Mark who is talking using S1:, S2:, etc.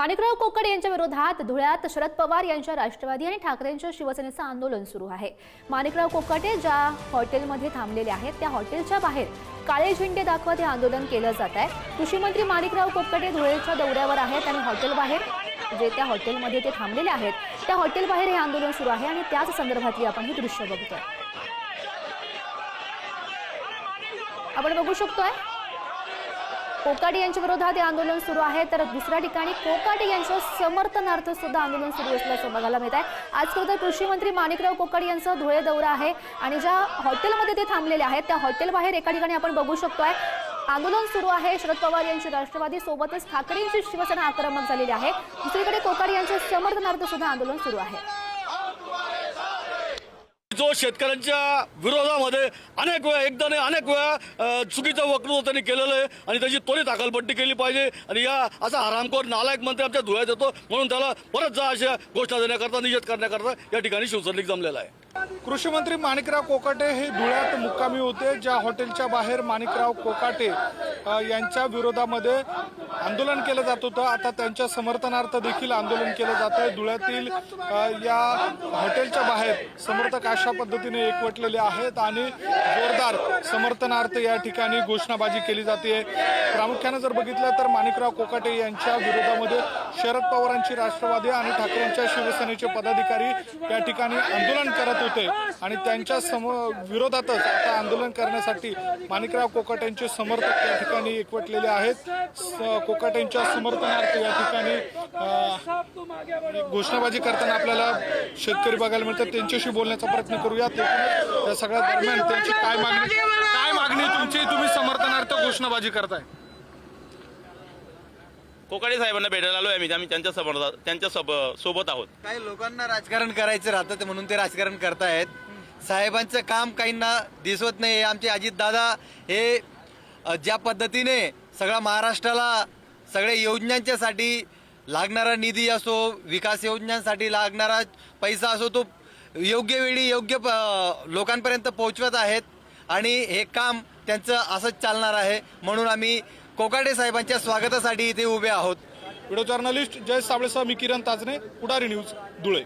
S1: माणिकराव कोकाटे यांच्या विरोधात धुळ्यात शरद पवार यांच्या राष्ट्रवादी आणि ठाकरेंच्या शिवसेनेचं आंदोलन सुरू आहे। माणिकराव कोकाटे ज्या हॉटेलमध्ये थांबलेले आहेत त्या हॉटेलच्या बाहेर काळे झेंडे दाखवत हे आंदोलन केलं जात आहे। कृषी मंत्री माणिकराव कोकाटे धुळेच्या दौऱ्यावर आहेत आणि हॉटेल बाहेर जे त्या हॉटेलमध्ये ते थांबलेले आहेत त्या हॉटेल बाहेर हे आंदोलन सुरू आहे आणि त्याच संदर्भातली आपण ही दृश्य बघतोय। आपण बघू शकतोय कोकाटे यांच्या विरोधात हे आंदोलन सुरू आहे, तर दुसऱ्या ठिकाणी कोकाटे यांच्या समर्थनार्थ सुद्धा आंदोलन सुरू असल्याचं बघायला मिळत आहे। आज खरं कृषी मंत्री माणिकराव कोकाटे यांचा धुळे दौरा आहे आणि ज्या हॉटेलमध्ये ते थांबलेले आहेत त्या हॉटेल बाहेर एका ठिकाणी आपण बघू शकतोय आंदोलन सुरू आहे। शरद पवार यांची राष्ट्रवादी सोबतच ठाकरेंची शिवसेना आक्रमक झालेली आहे। दुसरीकडे कोकाटे यांच्या समर्थनार्थ सुद्धा आंदोलन सुरू आहे।
S2: जो शेतकऱ्यांच्या विरोधामध्ये अनेक वेळा एकदा नाही अनेक वेळा चुकीचं वक्तव्य त्यांनी केलेलं आहे आणि त्याची त्वरित हकालपट्टी केली पाहिजे आणि या असा हरामखोर नालायक मंत्री आमच्या धुळ्यात येतो म्हणून त्याला परत जा अशा घोषणा देण्याकरता निषेध करण्याकरता या ठिकाणी शिवसैनिक जमलेला आहे।
S3: कृषी मंत्री माणिकराव कोकाटे हे धुळ्यात मुक्कामी होते। ज्या हॉटेलच्या बाहेर माणिकराव कोकाटे यांच्या विरोधामध्ये आंदोलन केलं जात होतं, आता त्यांच्या समर्थनार्थ देखील आंदोलन केलं जात आहे। धुळ्यातील या हॉटेलच्या बाहेर समर्थक अशा पद्धतीने एकवटलेले आहेत आणि जोरदार समर्थनार्थ या ठिकाणी घोषणाबाजी केली जाते। प्रामुख्याने जर बघितलं तर माणिकराव कोकाटे यांच्या विरोधामध्ये शरद पवारांची राष्ट्रवादी आणि ठाकरेंच्या शिवसेनेचे पदाधिकारी या ठिकाणी आंदोलन करत होते आणि त्यांच्या विरोधातच आता आंदोलन करण्यासाठी माणिकराव कोकाटेंचे समर्थक या ठिकाणी एकवटलेले आहेत। कोकाटेंच्या समर्थनार्थ या ठिकाणी घोषणाबाजी करताना आपल्याला शेतकरी बघायला मिळतात, त्यांच्याशी बोलण्याचा प्रयत्न करूयात। या सगळ्या दरम्यान त्यांची काय मागणी तुमची, तुम्ही समर्थनार्थ घोषणाबाजी करताय?
S4: कोकाटे साहेबांना भेटायला आलोय आम्ही त्यांच्या सोबत आहोत।
S5: काही लोकांना राजकारण करायचं राहतं म्हणून ते राजकारण करतायत। साहेबांचं काम काहींना दिसत नाही। आमचे अजित दादा हे ज्या पद्धतीने सगळ्या महाराष्ट्राला सगळ्या योजनांच्यासाठी लागणारा निधी असो, विकास योजनांसाठी लागणारा पैसा असो, तो योग्य वेळी योग्य लोकांपर्यंत पोहोचवत आहेत आणि हे काम त्यांचं असंच चालणार आहे। म्हणून आम्ही कोकाटे साहेबांच्या स्वागतासाठी इथे उभे आहोत।
S3: व्हिडिओ जर्नलिस्ट जय साबळेसह मी किरण ताजने, पुढारी न्यूज, धुळे।